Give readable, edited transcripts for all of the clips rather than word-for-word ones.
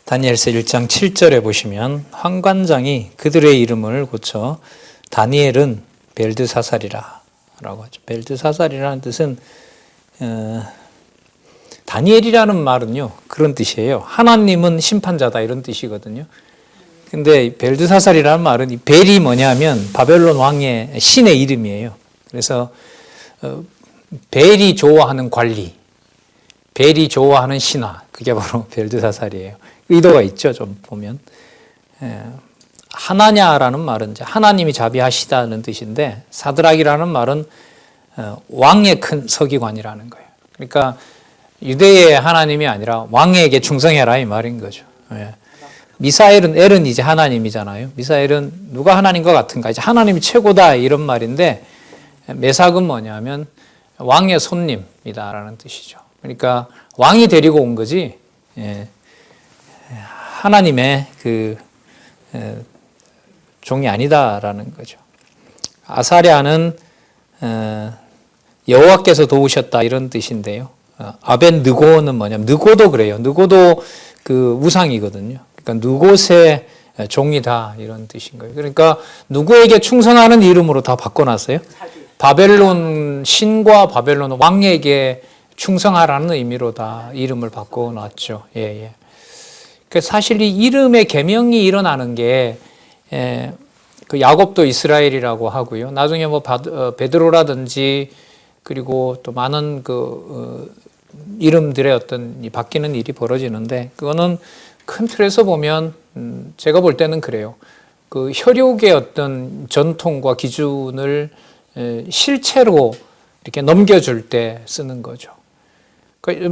다니엘서 1장 7절에 보시면 환관장이 그들의 이름을 고쳐 다니엘은 벨드사살이라 라고 하죠. 벨드사살이라는 뜻은 다니엘이라는 말은요 그런 뜻이에요. 하나님은 심판자다 이런 뜻이거든요. 근데 벨드사살이라는 말은 이 벨이 뭐냐면 바벨론 왕의 신의 이름이에요. 그래서 벨이 좋아하는 관리, 벨이 좋아하는 신하, 그게 바로 벨드사살이에요. 의도가 있죠, 좀 보면. 하나냐라는 말은 이제 하나님이 자비하시다는 뜻인데, 사드락이라는 말은 왕의 큰 서기관이라는 거예요. 그러니까 유대의 하나님이 아니라 왕에게 충성해라 이 말인 거죠. 미사엘은 엘은 이제 하나님이잖아요. 미사엘은 누가 하나님 것 같은가? 이제 하나님이 최고다 이런 말인데, 메삭은 뭐냐면 왕의 손님이다라는 뜻이죠. 그러니까 왕이 데리고 온 거지. 하나님의 종이 아니다라는 거죠. 아사랴는 여호와께서 도우셨다 이런 뜻인데요. 아벤느고는 뭐냐면 느고도 그래요. 느고도 그 우상이거든요. 그러니까 누곳의 종이다 이런 뜻인 거예요. 그러니까 누구에게 충성하는 이름으로 다 바꿔놨어요. 바벨론 신과 바벨론 왕에게 충성하라는 의미로 다 이름을 바꿔놨죠. 예. 사실 이 이름의 계명이 일어나는 게 그 야곱도 이스라엘이라고 하고요. 나중에 뭐 베드로라든지 그리고 또 많은 이름들의 어떤 바뀌는 일이 벌어지는데 그거는 큰 틀에서 보면 제가 볼 때는 그래요. 그 혈육의 어떤 전통과 기준을 실체로 이렇게 넘겨줄 때 쓰는 거죠.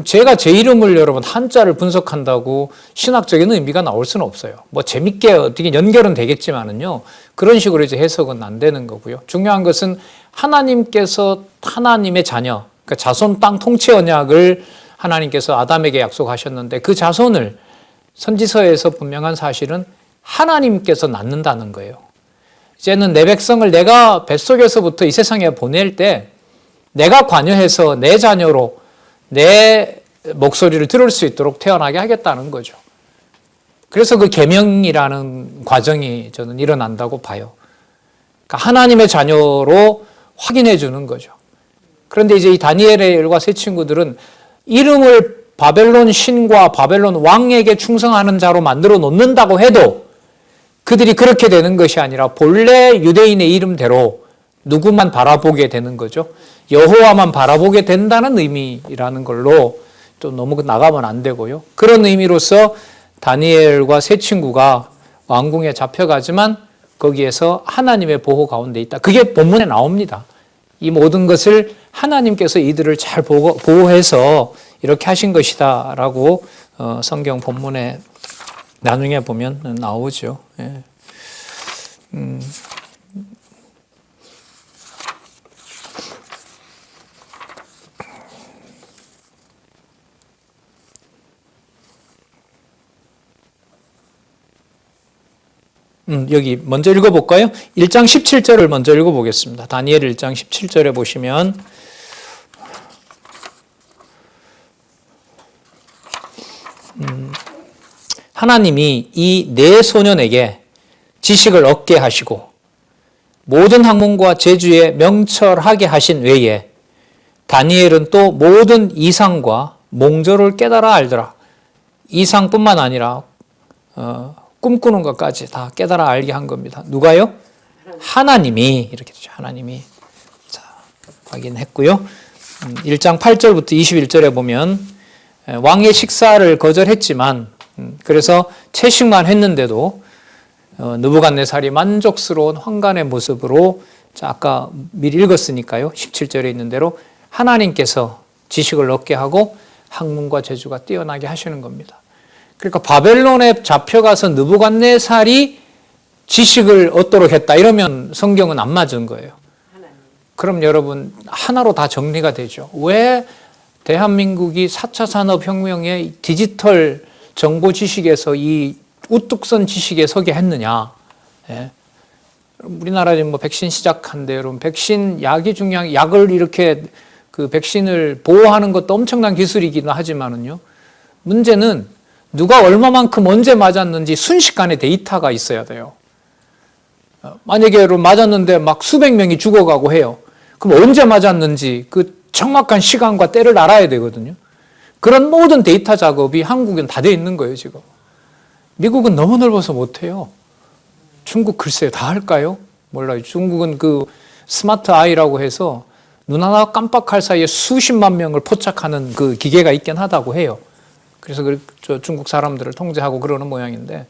제가 제 이름을 여러분 한자를 분석한다고 신학적인 의미가 나올 수는 없어요. 뭐 재밌게 어떻게 연결은 되겠지만은요. 그런 식으로 이제 해석은 안 되는 거고요. 중요한 것은 하나님께서 하나님의 자녀, 그러니까 자손 땅 통치 언약을 하나님께서 아담에게 약속하셨는데 그 자손을 선지서에서 분명한 사실은 하나님께서 낳는다는 거예요. 이제는 내 백성을 내가 뱃속에서부터 이 세상에 보낼 때 내가 관여해서 내 자녀로 내 목소리를 들을 수 있도록 태어나게 하겠다는 거죠. 그래서 그 계명이라는 과정이 저는 일어난다고 봐요. 그러니까 하나님의 자녀로 확인해 주는 거죠. 그런데 이제 이 다니엘의 일과 세 친구들은 이름을 바벨론 신과 바벨론 왕에게 충성하는 자로 만들어 놓는다고 해도 그들이 그렇게 되는 것이 아니라 본래 유대인의 이름대로 누구만 바라보게 되는 거죠. 여호와만 바라보게 된다는 의미라는 걸로 또 너무 나가면 안 되고요. 그런 의미로서 다니엘과 세 친구가 왕궁에 잡혀가지만 거기에서 하나님의 보호 가운데 있다. 그게 본문에 나옵니다. 이 모든 것을 하나님께서 이들을 잘 보호해서 이렇게 하신 것이다 라고 성경 본문에 나중에 보면 나오죠. 여기 먼저 읽어볼까요? 1장 17절을 먼저 읽어보겠습니다. 다니엘 1장 17절에 보시면 하나님이 이 네 소년에게 지식을 얻게 하시고 모든 학문과 재주에 명철하게 하신 외에 다니엘은 또 모든 이상과 몽조를 깨달아 알더라. 이상뿐만 아니라 꿈꾸는 것까지 다 깨달아 알게 한 겁니다. 누가요? 하나님이 이렇게 되죠. 하나님이. 자, 확인했고요. 1장 8절부터 21절에 보면 왕의 식사를 거절했지만 그래서 채식만 했는데도 느부갓네살이 만족스러운 환관의 모습으로 자, 아까 미리 읽었으니까요. 17절에 있는 대로 하나님께서 지식을 얻게 하고 학문과 재주가 뛰어나게 하시는 겁니다. 그러니까 바벨론에 잡혀가서 느부갓네살이 지식을 얻도록 했다. 이러면 성경은 안 맞은 거예요. 그럼 여러분 하나로 다 정리가 되죠. 왜 대한민국이 4차 산업혁명의 디지털 정보 지식에서 이 우뚝 선 지식에 서게 했느냐. 우리나라에 뭐 백신 시작한데 여러분 백신 약이 중요한 약을 이렇게 그 백신을 보호하는 것도 엄청난 기술이기는 하지만은요. 문제는 누가 얼마만큼 언제 맞았는지 순식간에 데이터가 있어야 돼요. 만약에 맞았는데 막 수백 명이 죽어가고 해요. 그럼 언제 맞았는지 그 정확한 시간과 때를 알아야 되거든요. 그런 모든 데이터 작업이 한국은 다 돼 있는 거예요, 지금. 미국은 너무 넓어서 못해요. 중국 글쎄요, 다 할까요? 몰라요. 중국은 그 스마트 아이라고 해서 눈 하나 깜빡할 사이에 수십만 명을 포착하는 그 기계가 있긴 하다고 해요. 그래서 중국 사람들을 통제하고 그러는 모양인데,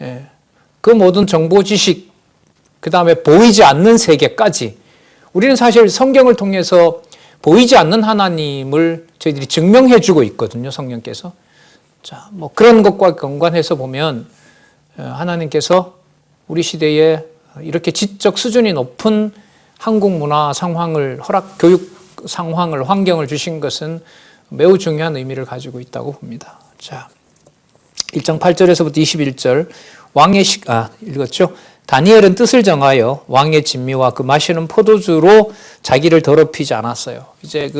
예. 그 모든 정보 지식, 그 다음에 보이지 않는 세계까지, 우리는 사실 성경을 통해서 보이지 않는 하나님을 저희들이 증명해 주고 있거든요, 성령께서. 자, 뭐 그런 것과 연관해서 보면 하나님께서 우리 시대에 이렇게 지적 수준이 높은 한국 문화 상황을 교육 상황을, 환경을 주신 것은 매우 중요한 의미를 가지고 있다고 봅니다. 자, 1장 8절에서부터 21절, 읽었죠? 다니엘은 뜻을 정하여 왕의 진미와 그 마시는 포도주로 자기를 더럽히지 않았어요. 이제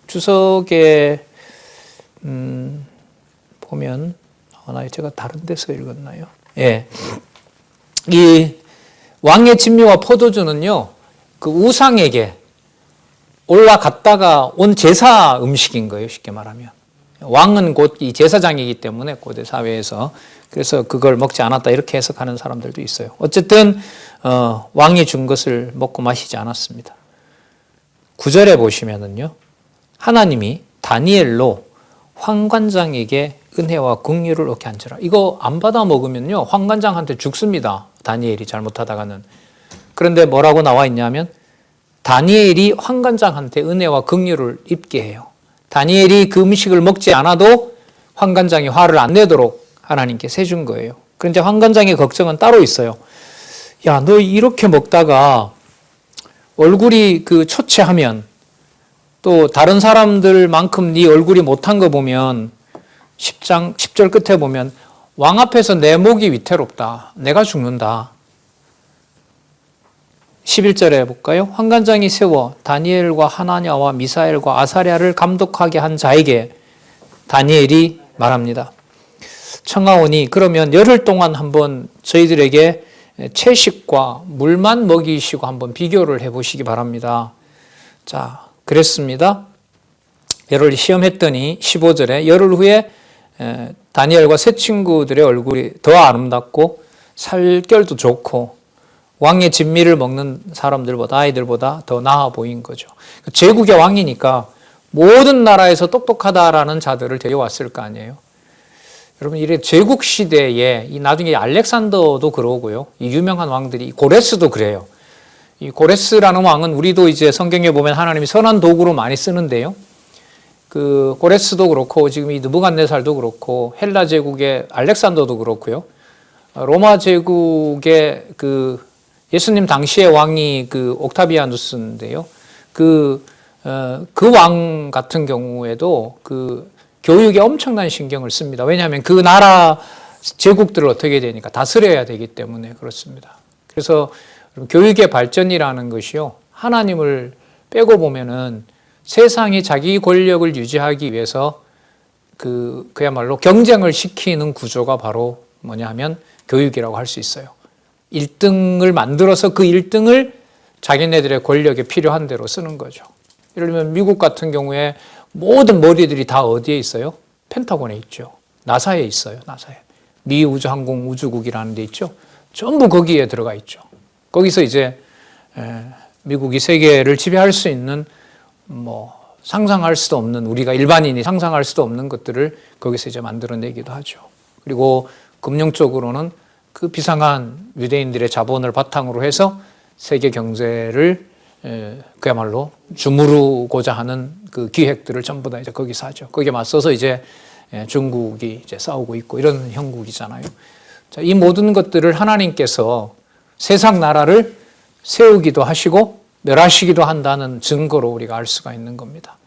주석에, 보면, 제가 다른 데서 읽었나요? 예. 이 왕의 진미와 포도주는요, 그 우상에게 올라갔다가 온 제사 음식인 거예요, 쉽게 말하면. 왕은 곧 이 제사장이기 때문에 고대 사회에서, 그래서 그걸 먹지 않았다 이렇게 해석하는 사람들도 있어요. 어쨌든 왕이 준 것을 먹고 마시지 않았습니다. 9절에 보시면은요, 하나님이 다니엘로 황관장에게 은혜와 긍휼을 얻게 한지라. 이거 안 받아 먹으면요, 황관장한테 죽습니다. 다니엘이 잘못하다가는. 그런데 뭐라고 나와 있냐면 다니엘이 황관장한테 은혜와 긍휼을 입게 해요. 다니엘이 그 음식을 먹지 않아도 황관장이 화를 안 내도록 하나님께 해준 거예요. 그런데 황관장의 걱정은 따로 있어요. 야, 너 이렇게 먹다가 얼굴이 초췌하면, 또 다른 사람들만큼 네 얼굴이 못한 거 보면 10절 끝에 보면 왕 앞에서 내 목이 위태롭다. 내가 죽는다. 11절에 볼까요? 황관장이 세워 다니엘과 하나냐와 미사엘과 아사랴를 감독하게 한 자에게 다니엘이 말합니다. 청하오니 그러면 열흘 동안 한번 저희들에게 채식과 물만 먹이시고 한번 비교를 해보시기 바랍니다. 자, 그랬습니다. 열흘 시험했더니 15절에 열흘 후에 다니엘과 세 친구들의 얼굴이 더 아름답고 살결도 좋고 왕의 진미를 먹는 사람들보다, 아이들보다 더 나아 보인 거죠. 제국의 왕이니까 모든 나라에서 똑똑하다라는 자들을 데려왔을 거 아니에요. 여러분, 이래 제국 시대에 나중에 알렉산더도 그러고요, 이 유명한 왕들이, 고레스도 그래요. 이 고레스라는 왕은 우리도 이제 성경에 보면 하나님이 선한 도구로 많이 쓰는데요. 그 고레스도 그렇고 지금 이 느부갓네살도 그렇고 헬라 제국의 알렉산더도 그렇고요. 로마 제국의 예수님 당시의 왕이 옥타비아누스인데요. 그 왕 같은 경우에도 교육에 엄청난 신경을 씁니다. 왜냐하면 그 나라 제국들을 어떻게 되니까 다스려야 되기 때문에 그렇습니다. 그래서 교육의 발전이라는 것이요, 하나님을 빼고 보면은 세상이 자기 권력을 유지하기 위해서 그야말로 경쟁을 시키는 구조가 바로 뭐냐 하면 교육이라고 할 수 있어요. 1등을 만들어서 그 1등을 자기네들의 권력에 필요한 대로 쓰는 거죠. 예를 들면 미국 같은 경우에 모든 머리들이 다 어디에 있어요? 펜타곤에 있죠. 나사에 있어요. 나사에. 미 우주항공우주국이라는 데 있죠. 전부 거기에 들어가 있죠. 거기서 이제 미국이 세계를 지배할 수 있는 상상할 수도 없는, 우리가 일반인이 상상할 수도 없는 것들을 거기서 이제 만들어내기도 하죠. 그리고 금융적으로는 그 비상한 유대인들의 자본을 바탕으로 해서 세계 경제를 그야말로 주무르고자 하는 그 기획들을 전부 다 이제 거기서 하죠. 거기에 맞서서 이제 중국이 이제 싸우고 있고 이런 형국이잖아요. 자, 이 모든 것들을 하나님께서 세상 나라를 세우기도 하시고 멸하시기도 한다는 증거로 우리가 알 수가 있는 겁니다.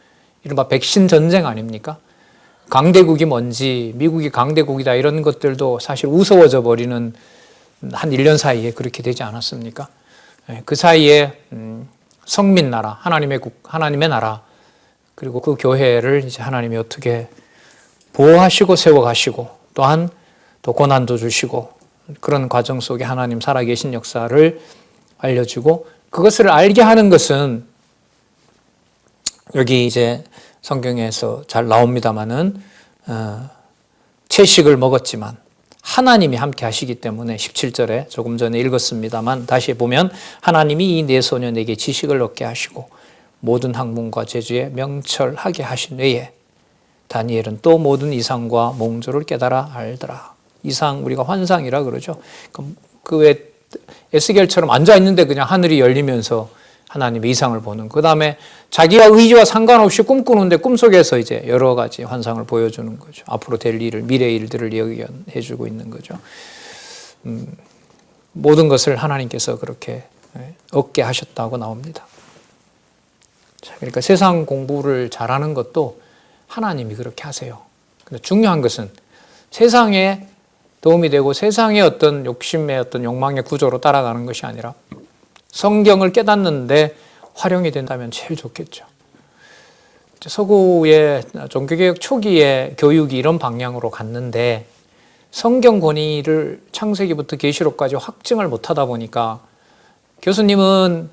이른바 백신 전쟁 아닙니까? 강대국이 뭔지, 미국이 강대국이다 이런 것들도 사실 우스워져 버리는 한 1년 사이에 그렇게 되지 않았습니까? 그 사이에 성민 나라, 하나님의 나라, 그리고 그 교회를 이제 하나님이 어떻게 보호하시고 세워가시고 또한 또 고난도 주시고 그런 과정 속에 하나님 살아계신 역사를 알려주고 그것을 알게 하는 것은 여기 이제 성경에서 잘 나옵니다마는 채식을 먹었지만 하나님이 함께 하시기 때문에 17절에 조금 전에 읽었습니다만 다시 보면 하나님이 이 네 소년에게 지식을 얻게 하시고 모든 학문과 재주에 명철하게 하신 외에 다니엘은 또 모든 이상과 몽조를 깨달아 알더라. 이상 우리가 환상이라 그러죠. 그 왜 에스겔처럼 앉아 있는데 그냥 하늘이 열리면서 하나님의 이상을 보는. 그 다음에 자기가 의지와 상관없이 꿈꾸는데 꿈속에서 이제 여러 가지 환상을 보여주는 거죠. 앞으로 될 일을, 미래 일들을 예견해 주고 있는 거죠. 모든 것을 하나님께서 그렇게 얻게 하셨다고 나옵니다. 자, 그러니까 세상 공부를 잘하는 것도 하나님이 그렇게 하세요. 근데 중요한 것은 세상에 도움이 되고 세상의 어떤 욕심의 어떤 욕망의 구조로 따라가는 것이 아니라 성경을 깨닫는데 활용이 된다면 제일 좋겠죠. 서구의 종교개혁 초기에 교육이 이런 방향으로 갔는데 성경 권위를 창세기부터 계시록까지 확증을 못하다 보니까 교수님은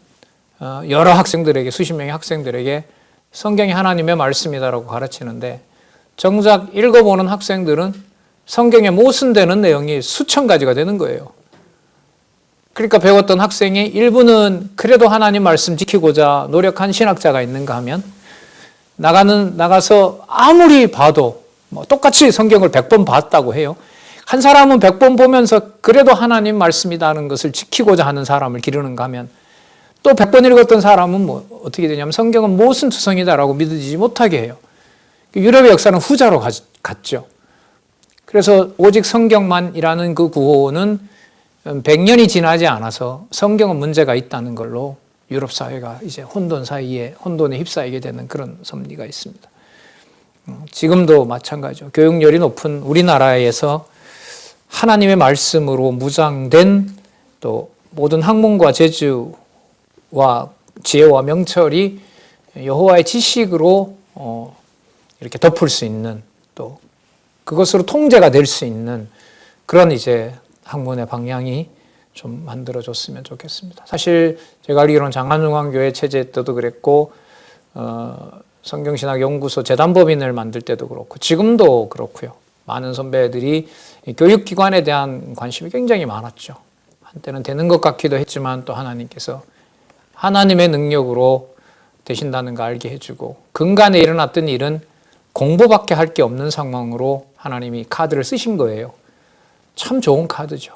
여러 학생들에게 수십 명의 학생들에게 성경이 하나님의 말씀이다라고 가르치는데 정작 읽어보는 학생들은 성경에 모순되는 내용이 수천 가지가 되는 거예요. 그러니까 배웠던 학생이 일부는 그래도 하나님 말씀 지키고자 노력한 신학자가 있는가 하면 나가서 아무리 봐도 똑같이 성경을 100번 봤다고 해요. 한 사람은 100번 보면서 그래도 하나님 말씀이다 하는 것을 지키고자 하는 사람을 기르는가 하면 또 100번 읽었던 사람은 어떻게 되냐면 성경은 모순투성이다라고 믿어지지 못하게 해요. 유럽의 역사는 후자로 갔죠. 그래서 오직 성경만이라는 그 구호는 100년이 지나지 않아서 성경은 문제가 있다는 걸로 유럽 사회가 이제 혼돈에 휩싸이게 되는 그런 섭리가 있습니다. 지금도 마찬가지죠. 교육열이 높은 우리나라에서 하나님의 말씀으로 무장된 또 모든 학문과 재주와 지혜와 명철이 여호와의 지식으로 이렇게 덮을 수 있는 또 그것으로 통제가 될 수 있는 그런 이제 학문의 방향이 좀 만들어졌으면 좋겠습니다. 사실 제가 알기로는 장안중앙교회 체제 때도 그랬고 성경신학연구소 재단법인을 만들 때도 그렇고 지금도 그렇고요. 많은 선배들이 교육기관에 대한 관심이 굉장히 많았죠. 한때는 되는 것 같기도 했지만 또 하나님께서 하나님의 능력으로 되신다는 거 알게 해주고 근간에 일어났던 일은 공부밖에 할 게 없는 상황으로 하나님이 카드를 쓰신 거예요. 참 좋은 카드죠.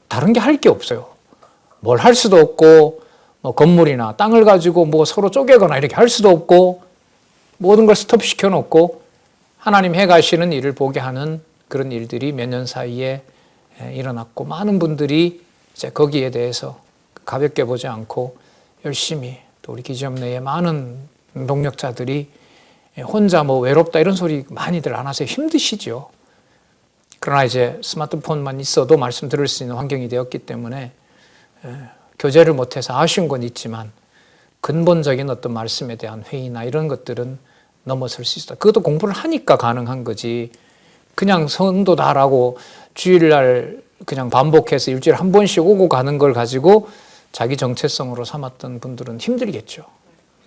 다른 게 할 게 없어요. 뭘 할 수도 없고 건물이나 땅을 가지고 서로 쪼개거나 이렇게 할 수도 없고 모든 걸 스톱시켜 놓고 하나님 해가시는 일을 보게 하는 그런 일들이 몇 년 사이에 일어났고 많은 분들이 이제 거기에 대해서 가볍게 보지 않고 열심히 또 우리 기지업 내에 많은 동력자들이 혼자 외롭다 이런 소리 많이들 안 하세요. 힘드시죠. 그러나 이제 스마트폰만 있어도 말씀 들을 수 있는 환경이 되었기 때문에 교제를 못해서 아쉬운 건 있지만 근본적인 어떤 말씀에 대한 회의나 이런 것들은 넘어설 수 있다. 그것도 공부를 하니까 가능한 거지. 그냥 성도다라고 주일날 그냥 반복해서 일주일에 한 번씩 오고 가는 걸 가지고 자기 정체성으로 삼았던 분들은 힘들겠죠.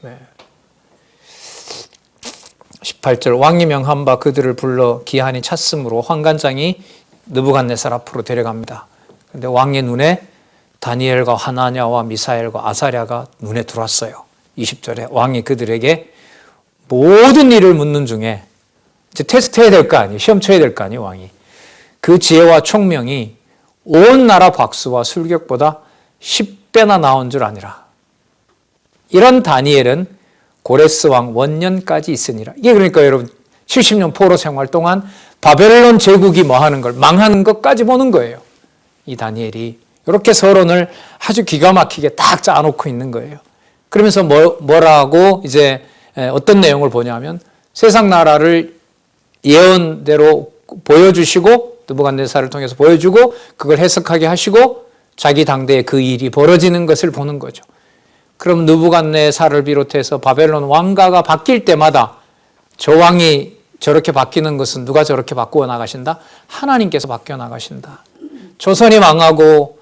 네. 18절 왕이 명한 바 그들을 불러 기한이 찼으므로 환관장이 느부갓네살 앞으로 데려갑니다. 그런데 왕의 눈에 다니엘과 하나냐와 미사엘과 아사랴가 눈에 들어왔어요. 20절에 왕이 그들에게 모든 일을 묻는 중에 이제 테스트해야 될 거 아니에요. 시험 쳐야 될 거 아니에요. 왕이. 그 지혜와 총명이 온 나라 박수와 술객보다 10배나 나온 줄 아니라. 이런 다니엘은 고레스 왕 원년까지 있으니라. 이게 그러니까 여러분 70년 포로 생활 동안 바벨론 제국이 하는 걸 망하는 것까지 보는 거예요. 이 다니엘이 이렇게 서론을 아주 기가 막히게 딱 짜놓고 있는 거예요. 그러면서 뭐라고 이제 어떤 내용을 보냐면 세상 나라를 예언대로 보여주시고 느부갓네살을 통해서 보여주고 그걸 해석하게 하시고 자기 당대에 그 일이 벌어지는 것을 보는 거죠. 그럼 느부갓네살을 비롯해서 바벨론 왕가가 바뀔 때마다 저 왕이 저렇게 바뀌는 것은 누가 저렇게 바꾸어 나가신다? 하나님께서 바뀌어 나가신다. 조선이 망하고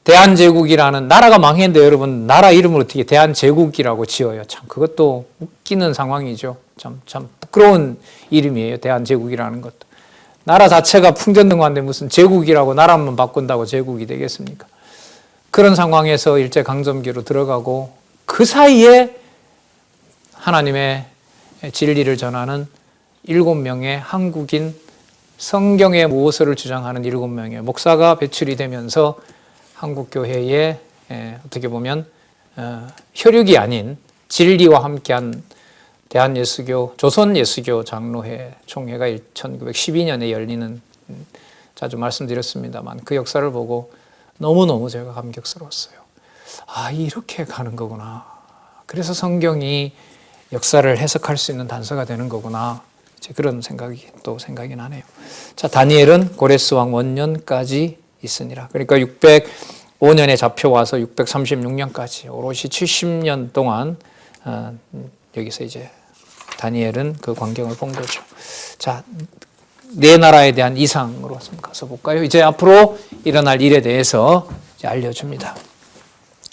대한제국이라는 나라가 망했는데 여러분 나라 이름을 어떻게 대한제국이라고 지어요? 참 그것도 웃기는 상황이죠. 참 부끄러운 이름이에요. 대한제국이라는 것도. 나라 자체가 풍전등화인데 무슨 제국이라고 나라만 바꾼다고 제국이 되겠습니까? 그런 상황에서 일제강점기로 들어가고 그 사이에 하나님의 진리를 전하는 7명의 한국인 성경의 무엇을 주장하는 7명의 목사가 배출이 되면서 한국교회에 어떻게 보면 혈육이 아닌 진리와 함께한 대한예수교, 조선예수교 장로회 총회가 1912년에 열리는, 자주 말씀드렸습니다만 그 역사를 보고 너무너무 제가 감격스러웠어요. 아, 이렇게 가는 거구나. 그래서 성경이 역사를 해석할 수 있는 단서가 되는 거구나. 이제 그런 생각이 나네요. 자, 다니엘은 고레스 왕 원년까지 있으니라. 그러니까 605년에 잡혀와서 636년까지 오롯이 70년 동안 여기서 이제 다니엘은 그 광경을 본 거죠. 자, 네 나라에 대한 이상으로 가서 볼까요? 이제 앞으로 일어날 일에 대해서 이제 알려줍니다.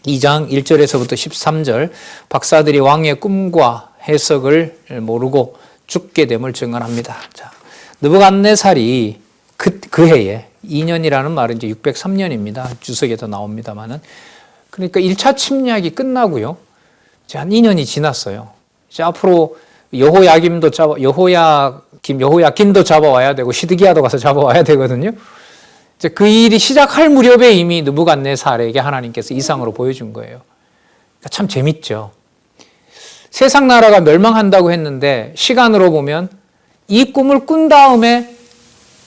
2장 1절에서부터 13절, 박사들이 왕의 꿈과 해석을 모르고 죽게 됨을 증언합니다. 자, 느부갓네살이 그 해에 2년이라는 말은 이제 603년입니다. 주석에도 나옵니다만은. 그러니까 1차 침략이 끝나고요. 이제 한 2년이 지났어요. 이제 앞으로 여호야김도 잡아와야 되고 시드기야도 가서 잡아와야 되거든요. 이제 그 일이 시작할 무렵에 이미 느부갓네살에게 하나님께서 이상으로 보여준 거예요. 그러니까 참 재밌죠. 세상 나라가 멸망한다고 했는데 시간으로 보면 이 꿈을 꾼 다음에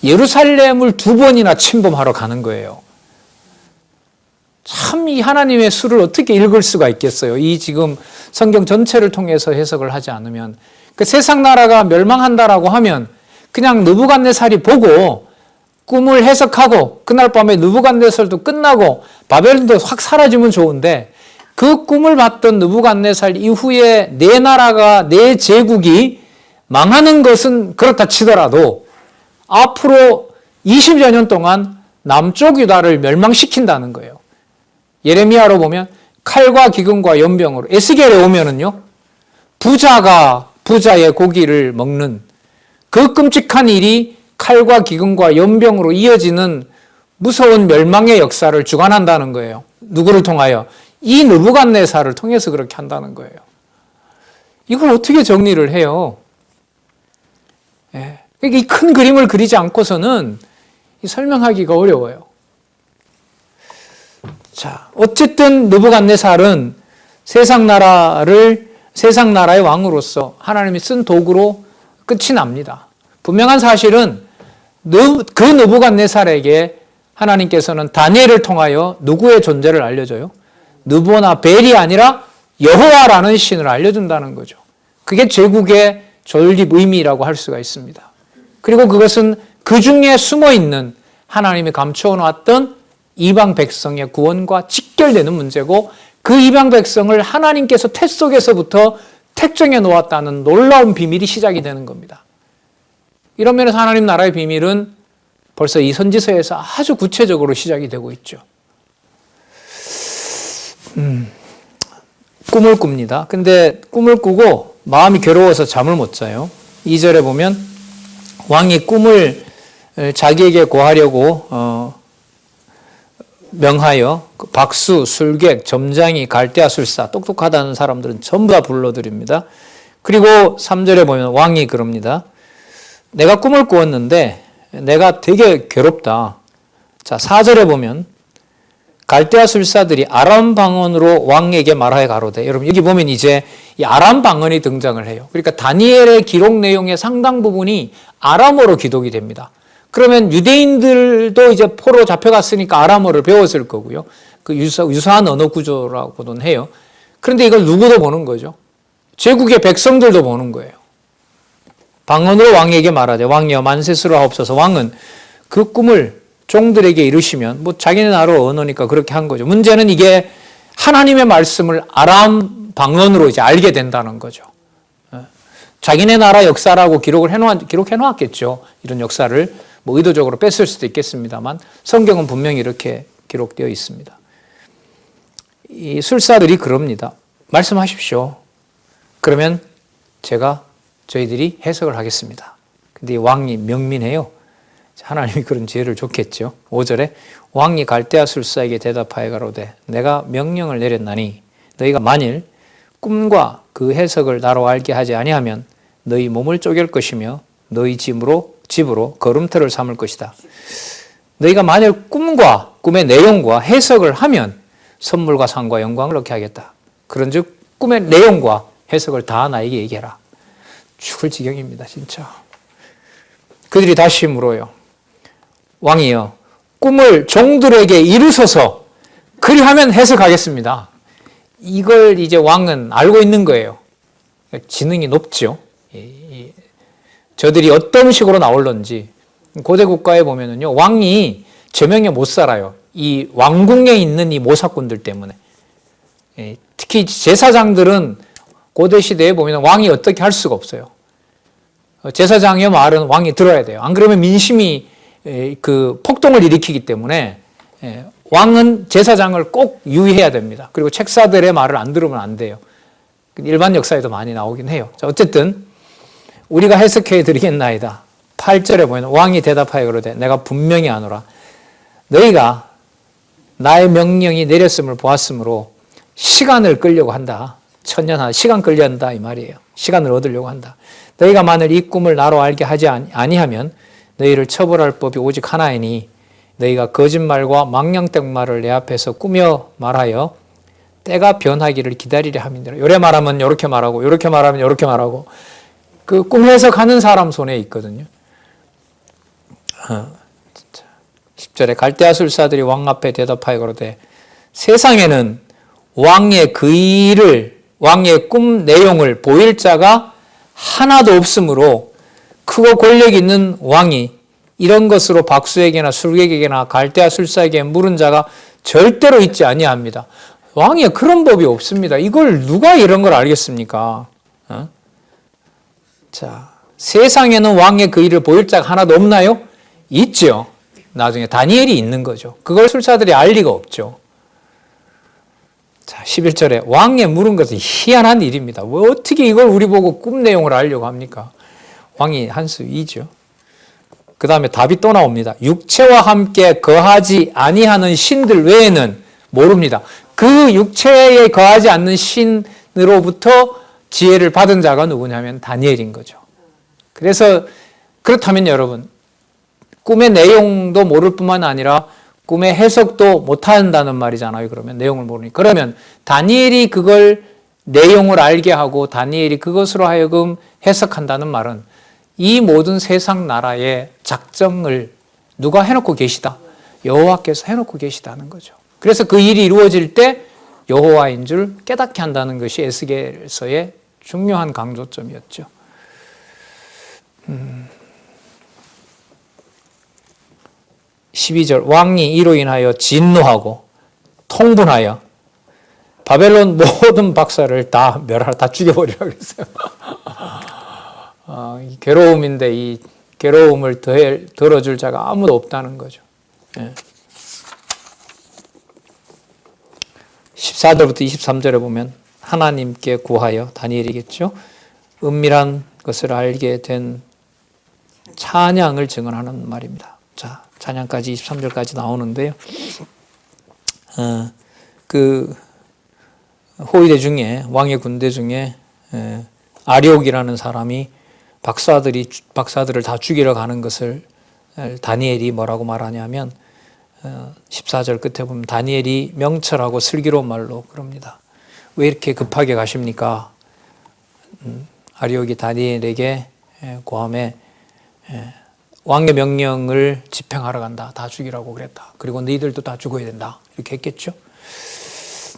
예루살렘을 2번이나 침범하러 가는 거예요. 참 이 하나님의 수를 어떻게 읽을 수가 있겠어요? 이 지금 성경 전체를 통해서 해석을 하지 않으면. 그 세상 나라가 멸망한다라고 하면 그냥 느부갓네살이 보고 꿈을 해석하고 그날 밤에 느부갓네살도 끝나고 바벨론도 확 사라지면 좋은데 그 꿈을 봤던 느부갓네살 이후에 네 나라가, 네 제국이 망하는 것은 그렇다 치더라도 앞으로 20여 년 동안 남쪽 유다를 멸망시킨다는 거예요. 예레미야로 보면 칼과 기근과 연병으로, 에스겔에 오면은요, 부자가 부자의 고기를 먹는 그 끔찍한 일이 칼과 기근과 연병으로 이어지는 무서운 멸망의 역사를 주관한다는 거예요. 누구를 통하여? 이 느부갓네살을 통해서 그렇게 한다는 거예요. 이걸 어떻게 정리를 해요? 예. 이 큰 그림을 그리지 않고서는 설명하기가 어려워요. 자, 어쨌든 느부갓네살은 세상 나라의 왕으로서 하나님이 쓴 도구로 끝이 납니다. 분명한 사실은 그 느부갓네살에게 하나님께서는 다니엘을 통하여 누구의 존재를 알려줘요? 느보나 벨이 아니라 여호와라는 신을 알려준다는 거죠. 그게 제국의 존립 의미라고 할 수가 있습니다. 그리고 그것은 그 중에 숨어있는 하나님이 감춰놓았던 이방 백성의 구원과 직결되는 문제고 그 이방 백성을 하나님께서 태 속에서부터 택정해 놓았다는 놀라운 비밀이 시작이 되는 겁니다. 이런 면에서 하나님 나라의 비밀은 벌써 이 선지서에서 아주 구체적으로 시작이 되고 있죠. 꿈을 꿉니다. 근데 꿈을 꾸고 마음이 괴로워서 잠을 못 자요. 2절에 보면 왕이 꿈을 자기에게 고하려고 명하여 박수, 술객, 점장이, 갈대아술사, 똑똑하다는 사람들은 전부 다 불러드립니다. 그리고 3절에 보면 왕이 그럽니다. 내가 꿈을 꾸었는데 내가 되게 괴롭다. 자, 4절에 보면 갈대아술사들이 아람 방언으로 왕에게 말하여 가로되, 여러분 여기 보면 이제 이 아람 방언이 등장을 해요. 그러니까 다니엘의 기록 내용의 상당 부분이 아람어로 기록이 됩니다. 그러면 유대인들도 이제 포로 잡혀갔으니까 아람어를 배웠을 거고요. 그 유사한 언어 구조라고는 해요. 그런데 이걸 누구도 보는 거죠? 제국의 백성들도 보는 거예요. 방언으로 왕에게 말하되 왕이여 만세스러 하옵소서. 왕은 그 꿈을 종들에게 이루시면 뭐 자기네 나라 언어니까 그렇게 한 거죠. 문제는 이게 하나님의 말씀을 아람 방언으로 이제 알게 된다는 거죠. 자기네 나라 역사라고 기록해 놓았겠죠. 이런 역사를 뭐 의도적으로 뺐을 수도 있겠습니다만 성경은 분명히 이렇게 기록되어 있습니다. 이 술사들이 그럽니다. 말씀하십시오. 그러면 저희들이 해석을 하겠습니다. 근데 이 왕이 명민해요. 하나님이 그런 지혜를 줬겠죠. 5절에 왕이 갈대아 술사에게 대답하여 가로되 내가 명령을 내렸나니 너희가 만일 꿈과 그 해석을 나로 알게 하지 아니하면 너희 몸을 쪼갤 것이며 너희 집으로 걸음터를 삼을 것이다. 너희가 만일 꿈과 꿈의 내용과 해석을 하면 선물과 상과 영광을 얻게 하겠다. 그런즉 꿈의 내용과 해석을 다 나에게 얘기해라. 죽을 지경입니다, 진짜. 그들이 다시 물어요. 왕이여, 꿈을 종들에게 이루소서. 그리하면 해석하겠습니다. 이걸 이제 왕은 알고 있는 거예요. 지능이 높죠. 저들이 어떤 식으로 나올런지. 고대 국가에 보면은요, 왕이 제명에 못 살아요. 이 왕궁에 있는 이 모사꾼들 때문에. 특히 제사장들은 고대 시대에 보면 왕이 어떻게 할 수가 없어요. 제사장의 말은 왕이 들어야 돼요. 안 그러면 민심이 그 폭동을 일으키기 때문에 왕은 제사장을 꼭 유의해야 됩니다. 그리고 책사들의 말을 안 들으면 안 돼요. 일반 역사에도 많이 나오긴 해요. 자, 어쨌든 우리가 해석해 드리겠나이다. 8절에 보면 왕이 대답하여 그러되 내가 분명히 아노라. 너희가 나의 명령이 내렸음을 보았으므로 시간을 끌려고 한다. 천년하 시간 끌려 한다 이 말이에요. 시간을 얻으려고 한다. 너희가 만일 이 꿈을 나로 알게 하지 아니하면 너희를 처벌할 법이 오직 하나이니 너희가 거짓말과 망령된 말을 내 앞에서 꾸며 말하여 때가 변하기를 기다리려 함이니라. 요래 말하면 요렇게 말하고 요렇게 말하면 요렇게 말하고 그 꿈 해석하는 사람 손에 있거든요. 10절에 갈대아 술사들이 왕 앞에 대답하여 그러되 세상에는 왕의 꿈 내용을 보일 자가 하나도 없으므로 크고 권력 있는 왕이 이런 것으로 박수에게나 술객에게나 갈대아 술사에게 물은 자가 절대로 있지 아니합니다. 왕에 그런 법이 없습니다. 이걸 누가 이런 걸 알겠습니까? 자, 세상에는 왕의 그 일을 보일 자가 하나도 없나요? 있죠. 나중에 다니엘이 있는 거죠. 그걸 술사들이 알 리가 없죠. 자, 11절에 왕의 물은 것은 희한한 일입니다. 왜 어떻게 이걸 우리 보고 꿈 내용을 알려고 합니까? 왕이 한 수이죠. 그 다음에 답이 또 나옵니다. 육체와 함께 거하지 아니하는 신들 외에는 모릅니다. 그 육체에 거하지 않는 신으로부터 지혜를 받은 자가 누구냐면 다니엘인 거죠. 그래서 그렇다면 여러분 꿈의 내용도 모를 뿐만 아니라 꿈의 해석도 못한다는 말이잖아요. 그러면 내용을 모르니. 그러면 다니엘이 그걸 내용을 알게 하고 다니엘이 그것으로 하여금 해석한다는 말은 이 모든 세상 나라의 작정을 누가 해놓고 계시다? 여호와께서 해놓고 계시다는 거죠. 그래서 그 일이 이루어질 때 여호와인 줄 깨닫게 한다는 것이 에스겔서의 중요한 강조점이었죠. 12절 왕이 이로 인하여 진노하고 통분하여 바벨론 모든 박사를 다 멸하라, 다 죽여버리라고 했어요. 이 괴로움인데 이 괴로움을 덜어줄 자가 아무도 없다는 거죠. 14절부터 23절에 보면 하나님께 구하여 다니엘이겠죠. 은밀한 것을 알게 된 찬양을 증언하는 말입니다. 자, 찬양까지 23절까지 나오는데요. 그 호위대 중에 왕의 군대 중에 아리옥이라는 사람이 박사들을 다 죽이러 가는 것을 다니엘이 뭐라고 말하냐면 14절 끝에 보면 다니엘이 명철하고 슬기로운 말로 그럽니다. 왜 이렇게 급하게 가십니까? 아리옥이 다니엘에게 고함에 왕의 명령을 집행하러 간다. 다 죽이라고 그랬다. 그리고 너희들도 다 죽어야 된다. 이렇게 했겠죠.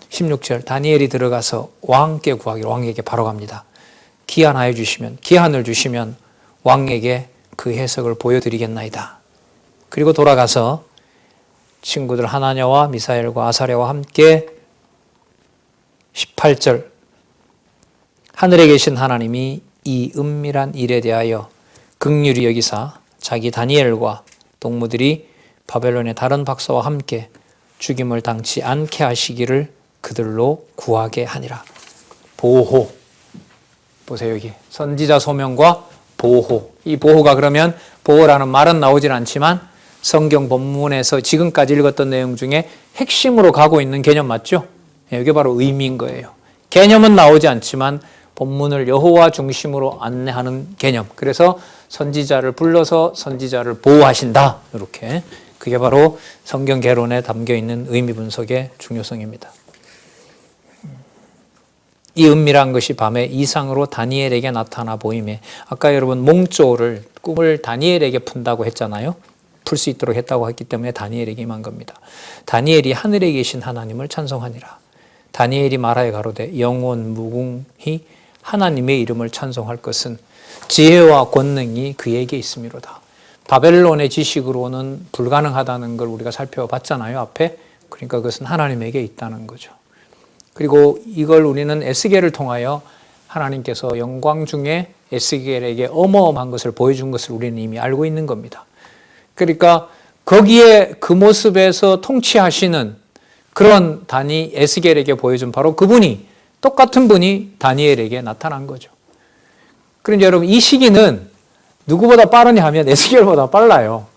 16절 다니엘이 들어가서 왕께 구하기를 왕에게 바로 갑니다. 기한을 주시면 왕에게 그 해석을 보여드리겠나이다. 그리고 돌아가서 친구들 하나냐와 미사엘과 아사랴와 함께 18절 하늘에 계신 하나님이 이 은밀한 일에 대하여 긍휼히 여기사 자기 다니엘과 동무들이 바벨론의 다른 박사와 함께 죽임을 당치 않게 하시기를 그들로 구하게 하니라. 보호. 보세요, 여기. 선지자 소명과 보호. 이 보호가 그러면 보호라는 말은 나오질 않지만 성경 본문에서 지금까지 읽었던 내용 중에 핵심으로 가고 있는 개념 맞죠? 이게 바로 의미인 거예요. 개념은 나오지 않지만 본문을 여호와 중심으로 안내하는 개념. 그래서 선지자를 불러서 선지자를 보호하신다. 이렇게. 그게 바로 성경 개론에 담겨 있는 의미 분석의 중요성입니다. 이 은밀한 것이 밤에 이상으로 다니엘에게 나타나 보임에, 아까 여러분 몽조를 꿈을 다니엘에게 푼다고 했잖아요. 풀 수 있도록 했다고 했기 때문에 다니엘에게 임한 겁니다. 다니엘이 하늘에 계신 하나님을 찬송하니라. 다니엘이 말하여 가로되 영원 무궁히 하나님의 이름을 찬송할 것은 지혜와 권능이 그에게 있음이로다. 바벨론의 지식으로는 불가능하다는 걸 우리가 살펴봤잖아요, 앞에. 그러니까 그것은 하나님에게 있다는 거죠. 그리고 이걸 우리는 에스겔을 통하여 하나님께서 영광 중에 에스겔에게 어마어마한 것을 보여준 것을 우리는 이미 알고 있는 겁니다. 그러니까 거기에 그 모습에서 통치하시는 그런 에스겔에게 보여준 바로 그분이, 똑같은 분이 다니엘에게 나타난 거죠. 그런데 여러분, 이 시기는 누구보다 빠르냐 하면 에스겔보다 빨라요.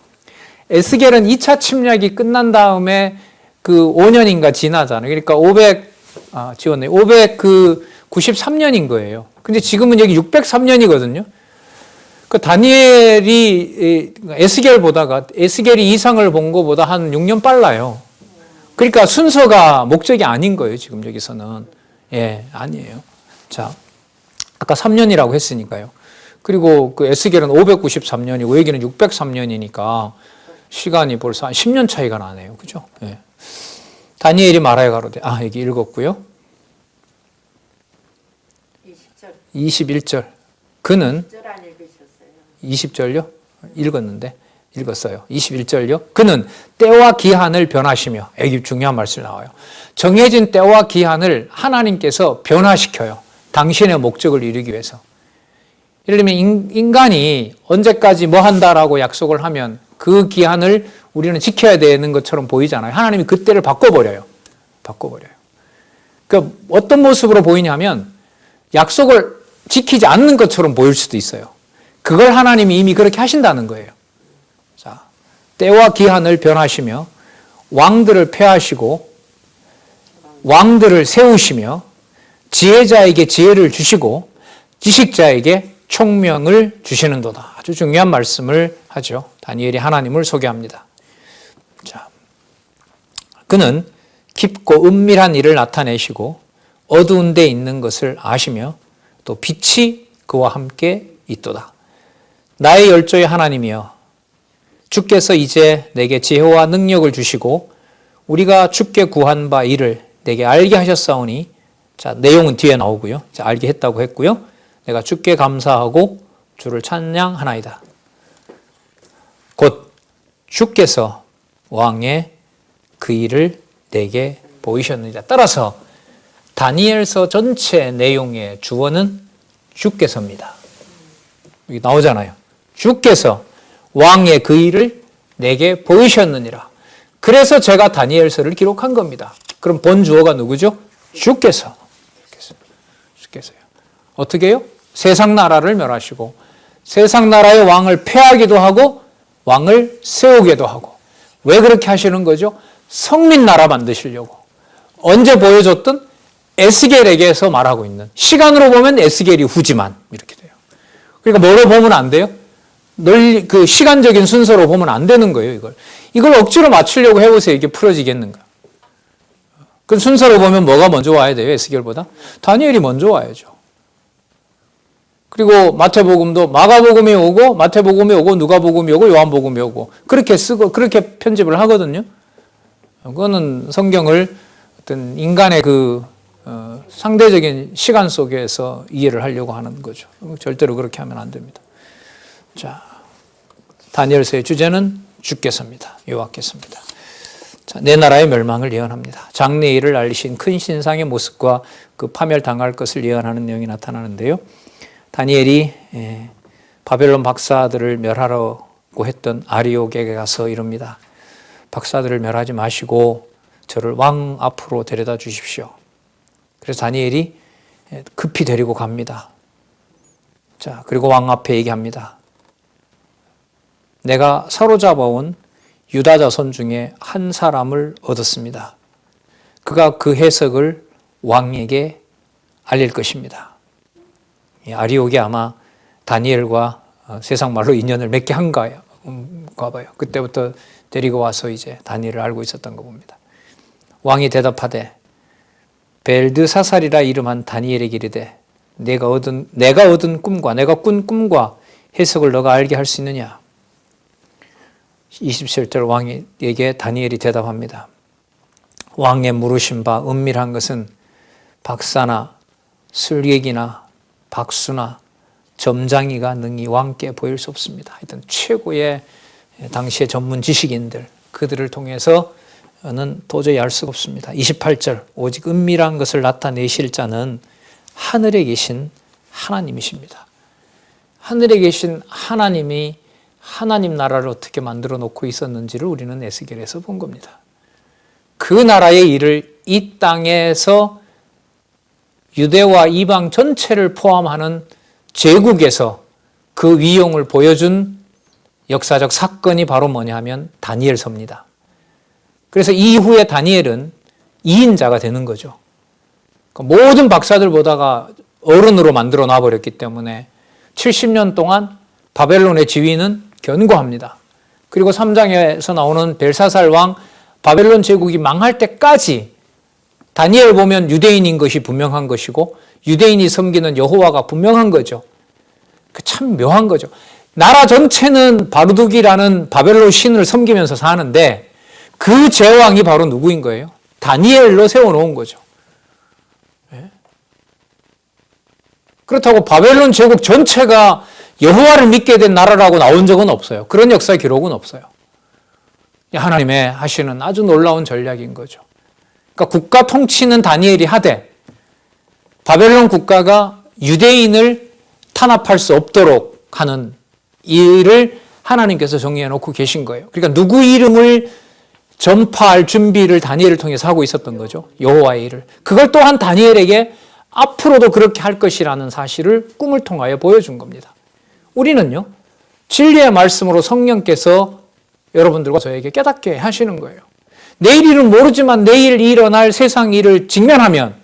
에스겔은 2차 침략이 끝난 다음에 그 5년인가 지나잖아요. 그러니까 593년인 거예요. 근데 지금은 여기 603년이거든요. 그 다니엘이 에스겔이 이상을 본 것보다 한 6년 빨라요. 그러니까 순서가 목적이 아닌 거예요, 지금 여기서는. 예, 아니에요. 자, 아까 3년이라고 했으니까요. 그리고 그 에스겔은 593년이고 여기는 603년이니까 시간이 벌써 한 10년 차이가 나네요. 그죠? 예. 다니엘이 말하여 가로되, 여기 읽었고요. 21절. 그는 20절요? 읽었어요. 21절요. 그는 때와 기한을 변하시며, 여기 중요한 말씀이 나와요. 정해진 때와 기한을 하나님께서 변화시켜요. 당신의 목적을 이루기 위해서. 예를 들면 인간이 언제까지 뭐 한다라고 약속을 하면 그 기한을 우리는 지켜야 되는 것처럼 보이잖아요. 하나님이 그때를 바꿔버려요. 그러니까 어떤 모습으로 보이냐면 약속을 지키지 않는 것처럼 보일 수도 있어요. 그걸 하나님이 이미 그렇게 하신다는 거예요. 자, 때와 기한을 변하시며 왕들을 폐하시고 왕들을 세우시며 지혜자에게 지혜를 주시고 지식자에게 총명을 주시는도다. 아주 중요한 말씀을 하죠. 다니엘이 하나님을 소개합니다. 자, 그는 깊고 은밀한 일을 나타내시고 어두운 데 있는 것을 아시며 또 빛이 그와 함께 있도다. 나의 열조의 하나님이여, 주께서 이제 내게 지혜와 능력을 주시고 우리가 주께 구한 바 이를 내게 알게 하셨사오니, 자, 내용은 뒤에 나오고요. 자, 알게 했다고 했고요. 내가 주께 감사하고 주를 찬양하나이다. 곧 주께서 왕의 그 일을 내게 보이셨느니라. 따라서 다니엘서 전체 내용의 주어는 주께서입니다. 여기 나오잖아요. 주께서 왕의 그 일을 내게 보이셨느니라. 그래서 제가 다니엘서를 기록한 겁니다. 그럼 본 주어가 누구죠? 주께서. 주께서요. 어떻게 해요? 세상 나라를 멸하시고 세상 나라의 왕을 폐하기도 하고 왕을 세우기도 하고. 왜 그렇게 하시는 거죠? 성민 나라 만드시려고. 언제 보여줬던 에스겔에게서 말하고 있는. 시간으로 보면 에스겔이 후지만 이렇게 돼요. 그러니까 뭐로 보면 안 돼요? 그 시간적인 순서로 보면 안 되는 거예요, 이걸 억지로 맞추려고 해보세요. 이게 풀어지겠는가? 그 순서로 보면 뭐가 먼저 와야 돼요, 에스겔보다? 다니엘이 먼저 와야죠. 그리고 마태복음도 마가복음이 오고 마태복음이 오고 누가복음이 오고 요한복음이 오고 그렇게 쓰고 그렇게 편집을 하거든요. 그거는 성경을 어떤 인간의 상대적인 시간 속에서 이해를 하려고 하는 거죠. 절대로 그렇게 하면 안 됩니다. 자, 다니엘서의 주제는 주께서입니다. 여호와께서입니다. 자, 내 나라의 멸망을 예언합니다. 장래 일을 알리신 큰 신상의 모습과 그 파멸당할 것을 예언하는 내용이 나타나는데요. 다니엘이 바벨론 박사들을 멸하라고 했던 아리옥에게 가서 이럽니다. 박사들을 멸하지 마시고 저를 왕 앞으로 데려다 주십시오. 그래서 다니엘이 급히 데리고 갑니다. 자, 그리고 왕 앞에 얘기합니다. 내가 사로잡아온 유다 자손 중에 한 사람을 얻었습니다. 그가 그 해석을 왕에게 알릴 것입니다. 아리옥이 아마 다니엘과 세상 말로 인연을 맺게 한가 봐요. 그때부터 데리고 와서 이제 다니엘을 알고 있었던 거 봅니다. 왕이 대답하되 벨드사살이라 이름한 다니엘에게 이르되 내가 얻은 꿈과 내가 꾼 꿈과 해석을 너가 알게 할 수 있느냐? 27절 왕에게 다니엘이 대답합니다. 왕의 물으신 바 은밀한 것은 박사나 술객이나 박수나 점장이가 능히 왕께 보일 수 없습니다. 하여튼 최고의 당시의 전문 지식인들, 그들을 통해서는 도저히 알 수가 없습니다. 28절 오직 은밀한 것을 나타내실 자는 하늘에 계신 하나님이십니다. 하늘에 계신 하나님이 하나님 나라를 어떻게 만들어 놓고 있었는지를 우리는 에스겔에서 본 겁니다. 그 나라의 일을 이 땅에서 유대와 이방 전체를 포함하는 제국에서 그 위용을 보여준 역사적 사건이 바로 뭐냐 하면 다니엘서입니다. 그래서 이후에 다니엘은 2인자가 되는 거죠. 모든 박사들보다가 어른으로 만들어 놔버렸기 때문에 70년 동안 바벨론의 지위는 견고합니다. 그리고 3장에서 나오는 벨사살 왕 바벨론 제국이 망할 때까지 다니엘 보면 유대인인 것이 분명한 것이고 유대인이 섬기는 여호와가 분명한 거죠. 참 묘한 거죠. 나라 전체는 바루둑이라는 바벨론 신을 섬기면서 사는데 그 제왕이 바로 누구인 거예요? 다니엘로 세워놓은 거죠. 그렇다고 바벨론 제국 전체가 여호와를 믿게 된 나라라고 나온 적은 없어요. 그런 역사 기록은 없어요. 하나님의 하시는 아주 놀라운 전략인 거죠. 그러니까 국가 통치는 다니엘이 하되 바벨론 국가가 유대인을 탄압할 수 없도록 하는 일을 하나님께서 정리해 놓고 계신 거예요. 그러니까 누구 이름을 전파할 준비를 다니엘을 통해서 하고 있었던 거죠. 여호와의 일을. 그걸 또한 다니엘에게 앞으로도 그렇게 할 것이라는 사실을 꿈을 통하여 보여준 겁니다. 우리는요, 진리의 말씀으로 성령께서 여러분들과 저에게 깨닫게 하시는 거예요. 내일 일은 모르지만 내일 일어날 세상 일을 직면하면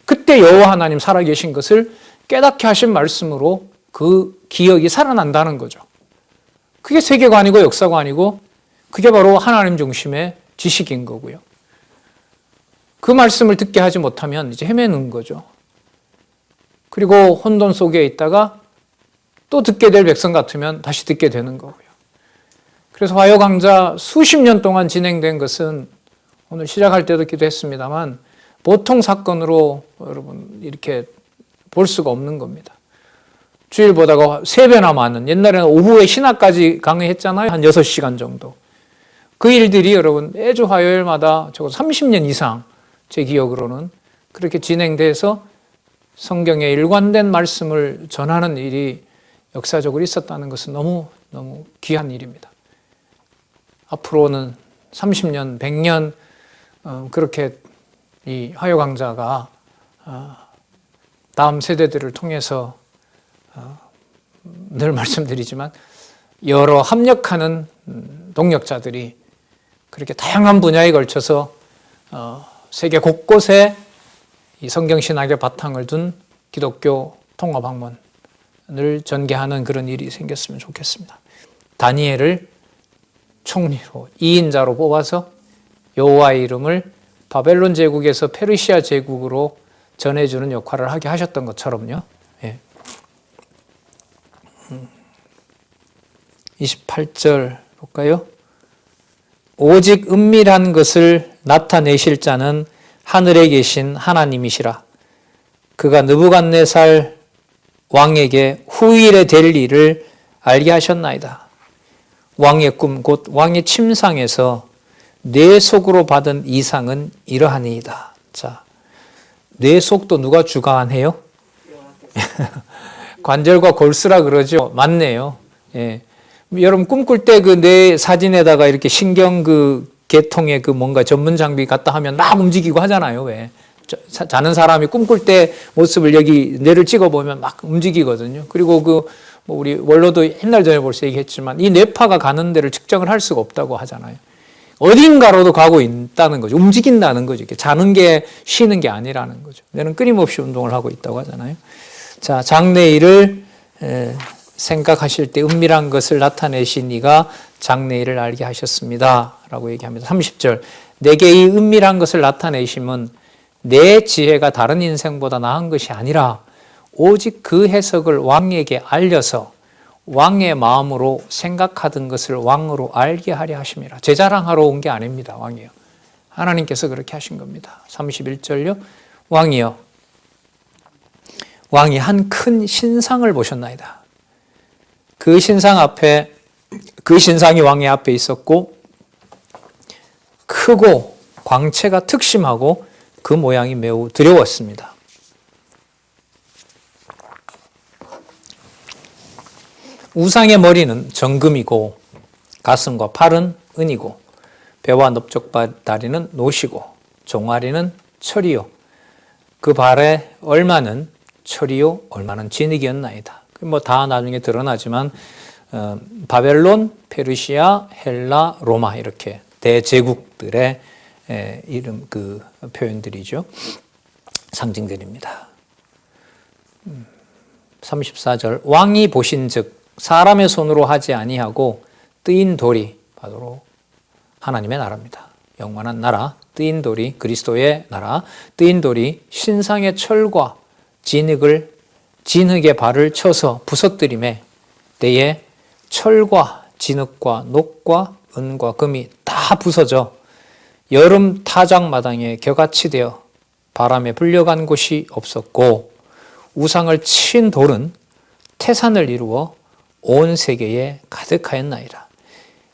그때 여호와 하나님 살아계신 것을 깨닫게 하신 말씀으로 그 기억이 살아난다는 거죠. 그게 세계관이고 역사관이고 그게 바로 하나님 중심의 지식인 거고요. 그 말씀을 듣게 하지 못하면 이제 헤매는 거죠. 그리고 혼돈 속에 있다가 또 듣게 될 백성 같으면 다시 듣게 되는 거고요. 그래서 화요 강좌 수십 년 동안 진행된 것은 오늘 시작할 때도 기도했습니다만 보통 사건으로 여러분 이렇게 볼 수가 없는 겁니다. 주일 보다가 3배나 많은, 옛날에는 오후에 신학까지 강의했잖아요. 한 6시간 정도. 그 일들이 여러분 매주 화요일마다 적어도 30년 이상 제 기억으로는 그렇게 진행돼서 성경의 일관된 말씀을 전하는 일이 역사적으로 있었다는 것은 너무 귀한 일입니다. 앞으로는 30년, 100년 그렇게 이 화요 강좌가 다음 세대들을 통해서 늘 말씀드리지만 여러 합력하는 동력자들이 그렇게 다양한 분야에 걸쳐서 세계 곳곳에 이 성경신학의 바탕을 둔 기독교 통합학문을 전개하는 그런 일이 생겼으면 좋겠습니다. 다니엘을 총리로 2인자로 뽑아서 여호와의 이름을 바벨론 제국에서 페르시아 제국으로 전해주는 역할을 하게 하셨던 것처럼요. 28절 볼까요? 오직 은밀한 것을 나타내실 자는 하늘에 계신 하나님이시라. 그가 느부갓네살 왕에게 후일에 될 일을 알게 하셨나이다. 왕의 꿈 곧 왕의 침상에서 뇌 속으로 받은 이상은 이러하니이다. 자, 뇌 속도 누가 주관해요? 관절과 골수라 그러죠. 맞네요. 예. 여러분 꿈꿀 때 그 내 사진에다가 이렇게 신경 그 계통의 그 뭔가 전문 장비 갖다 하면 막 움직이고 하잖아요. 왜? 자는 사람이 꿈꿀 때 모습을 여기 뇌를 찍어보면 막 움직이거든요. 그리고 그 뭐 우리 원로도 옛날 전에 벌써 얘기했지만 이 뇌파가 가는 데를 측정을 할 수가 없다고 하잖아요. 어딘가로도 가고 있다는 거죠. 움직인다는 거죠. 이렇게 자는 게 쉬는 게 아니라는 거죠. 뇌는 끊임없이 운동을 하고 있다고 하잖아요. 자, 장래일을 생각하실 때 은밀한 것을 나타내신 이가 장래일을 알게 하셨습니다. 라고 얘기합니다. 30절. 내게 이 은밀한 것을 나타내심은 내 지혜가 다른 인생보다 나은 것이 아니라 오직 그 해석을 왕에게 알려서 왕의 마음으로 생각하던 것을 왕으로 알게 하려 하심이라. 제 자랑하러 온 게 아닙니다. 왕이요. 하나님께서 그렇게 하신 겁니다. 31절요. 왕이요. 왕이 한 큰 신상을 보셨나이다. 그 신상 앞에, 그 신상이 왕의 앞에 있었고 크고 광채가 특심하고 그 모양이 매우 두려웠습니다. 우상의 머리는 정금이고 가슴과 팔은 은이고 배와 넓적다리는 노시고 종아리는 철이요 그 발의 얼마는 철이요 얼마는 진흙이었나이다. 뭐 다 나중에 드러나지만 바벨론, 페르시아, 헬라, 로마 이렇게 대제국들의 이름 그 표현들이죠. 상징들입니다. 34절 왕이 보신즉 사람의 손으로 하지 아니하고 뜨인 돌이 바로 하나님의 나라입니다. 영원한 나라, 뜨인 돌이 그리스도의 나라, 뜨인 돌이 신상의 철과 진흙의 발을 쳐서 부서뜨림에 때에 철과 진흙과 녹과 은과 금이 다 부서져 여름 타작마당에 겨같이 되어 바람에 불려간 곳이 없었고 우상을 친 돌은 태산을 이루어 온 세계에 가득하였나이다.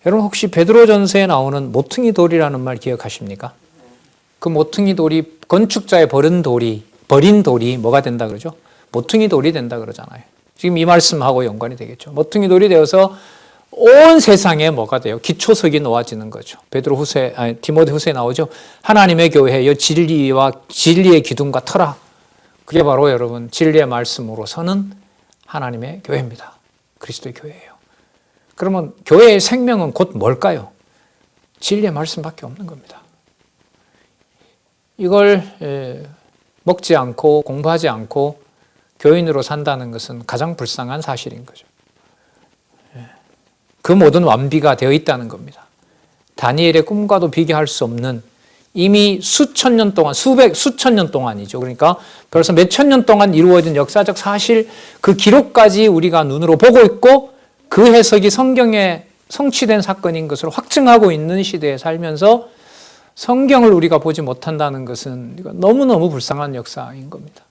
여러분 혹시 베드로전서에 나오는 모퉁이 돌이라는 말 기억하십니까? 그 모퉁이 돌이 건축자의 버린 돌이 뭐가 된다 그러죠? 모퉁이 돌이 된다 그러잖아요. 지금 이 말씀하고 연관이 되겠죠. 모퉁이 돌이 되어서 온 세상에 뭐가 돼요? 기초석이 놓아지는 거죠. 디모데 후서에 나오죠. 하나님의 교회여 진리의 기둥과 터라. 그게 바로 여러분 진리의 말씀으로 서는 하나님의 교회입니다. 그리스도의 교회예요. 그러면 교회의 생명은 곧 뭘까요? 진리의 말씀밖에 없는 겁니다. 이걸 먹지 않고 공부하지 않고 교인으로 산다는 것은 가장 불쌍한 사실인 거죠. 그 모든 완비가 되어 있다는 겁니다. 다니엘의 꿈과도 비교할 수 없는 이미 수천 년 동안이죠. 그러니까 벌써 몇천 년 동안 이루어진 역사적 사실 그 기록까지 우리가 눈으로 보고 있고 그 해석이 성경에 성취된 사건인 것을 확증하고 있는 시대에 살면서 성경을 우리가 보지 못한다는 것은 너무너무 불쌍한 역사인 겁니다.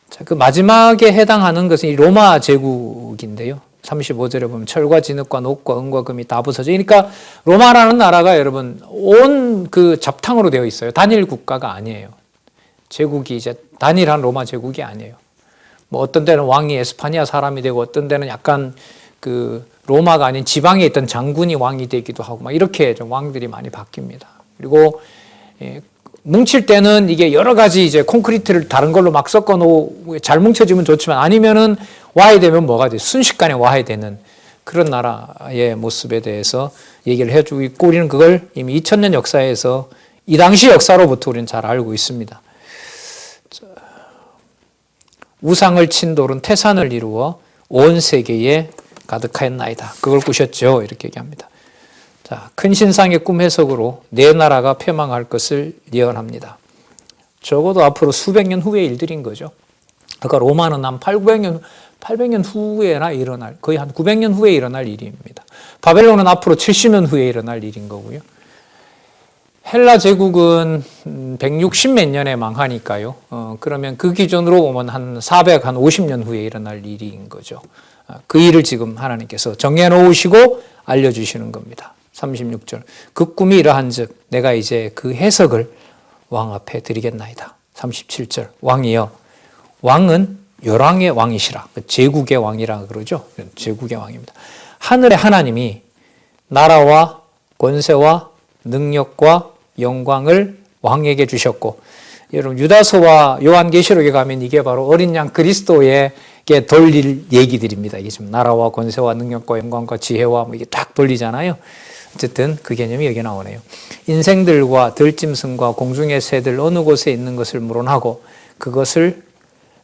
자, 그 마지막에 해당하는 것은 이 로마 제국인데요. 35절에 보면 철과 진흙과 녹과 은과 금이 다 부서져. 그러니까 로마라는 나라가 여러분 온 그 잡탕으로 되어 있어요. 단일 국가가 아니에요. 제국이 이제 단일한 로마 제국이 아니에요. 뭐 어떤 데는 왕이 에스파니아 사람이 되고 어떤 데는 약간 그 로마가 아닌 지방에 있던 장군이 왕이 되기도 하고 막 이렇게 좀 왕들이 많이 바뀝니다. 그리고 뭉칠 때는 이게 여러 가지 이제 콘크리트를 다른 걸로 막 섞어 놓고 잘 뭉쳐지면 좋지만 아니면은 와해되면 뭐가 돼? 순식간에 와해되는 그런 나라의 모습에 대해서 얘기를 해주고 있고 우리는 그걸 이미 2000년 역사에서 이 당시 역사로부터 우리는 잘 알고 있습니다. 우상을 친 돌은 태산을 이루어 온 세계에 가득하였나이다. 그걸 꾸셨죠. 이렇게 얘기합니다. 자, 큰 신상의 꿈 해석으로 내 나라가 폐망할 것을 예언합니다. 적어도 앞으로 수백 년 후의 일들인 거죠. 그러니까 로마는 한 800년 후에나 일어날, 거의 한 900년 후에 일어날 일입니다. 바벨론은 앞으로 70년 후에 일어날 일인 거고요. 헬라 제국은 160몇 년에 망하니까요. 그러면 그 기준으로 보면 한 450년 후에 일어날 일인 거죠. 그 일을 지금 하나님께서 정해놓으시고 알려주시는 겁니다. 36절. 그 꿈이 이러한즉 내가 이제 그 해석을 왕 앞에 드리겠나이다. 37절 왕이여 왕은 열왕의 왕이시라. 제국의 왕이라 그러죠. 제국의 왕입니다. 하늘의 하나님이 나라와 권세와 능력과 영광을 왕에게 주셨고, 여러분 유다서와 요한계시록에 가면 이게 바로 어린 양 그리스도에게 돌릴 얘기들입니다. 이게 지금 나라와 권세와 능력과 영광과 지혜와 뭐 이게 딱 돌리잖아요. 어쨌든 그 개념이 여기 나오네요. 인생들과 들짐승과 공중의 새들 어느 곳에 있는 것을 물어나고 그것을